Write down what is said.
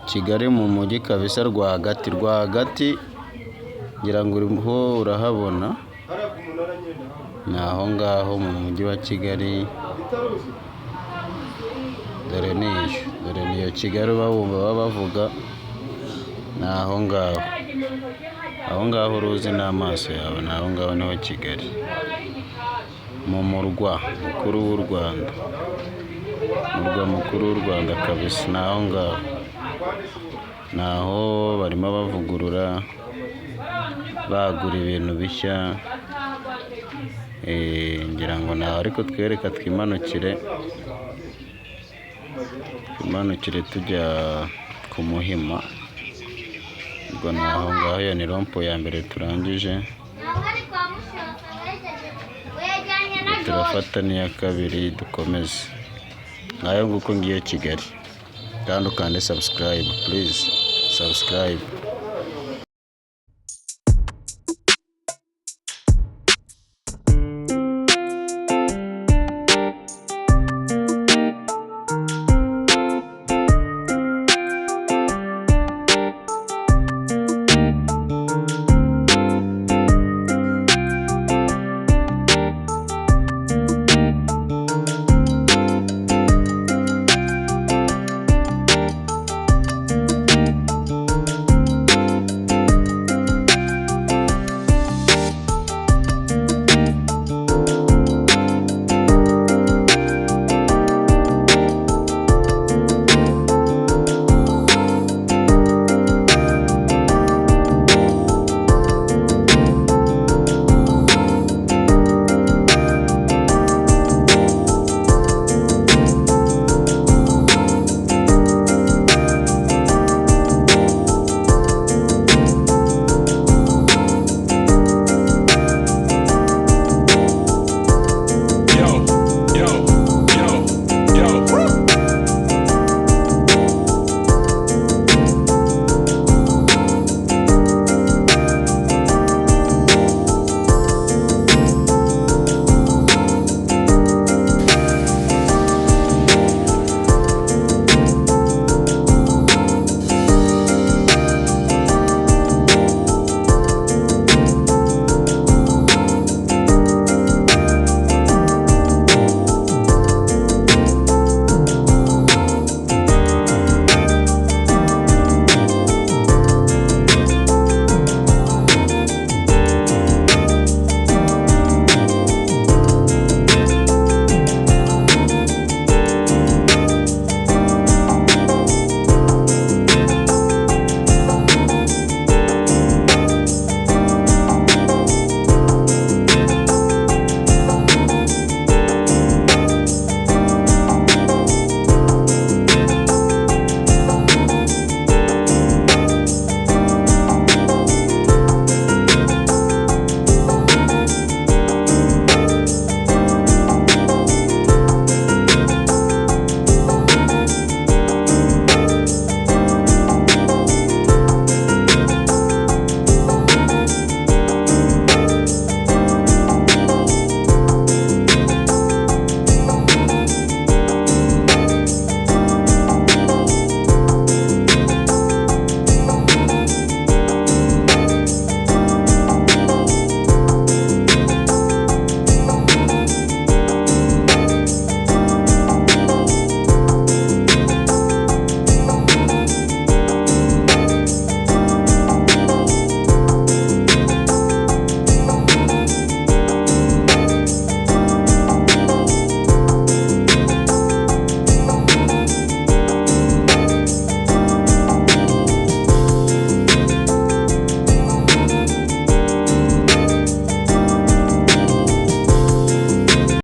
Kigali mu mujyi kabisa rwagati ngira ngo uriho urahabona, ni aho ngaho mu mujyi wa Kigali. Dore niyo Kigali baba bavuga, ni aho ngaho uruzi n'amaso yawe, ni aho ngaho niho Kigali, mu murwa mukuru w'u Rwanda, kabisa, ni aho ngaho. Ni aho barimo bavugurura, bagura ibintu bishya, ngira ngo nawe ariko twereka twimanukire tujya ku Muhima. Ubwo ni aho ngaho, iyo ni rompo ya mbere turangije, turafata n'iya kabiri dukomeze. Ngayo nguko ngiyo Kigali, kandi ukande subscribe, please subscribe.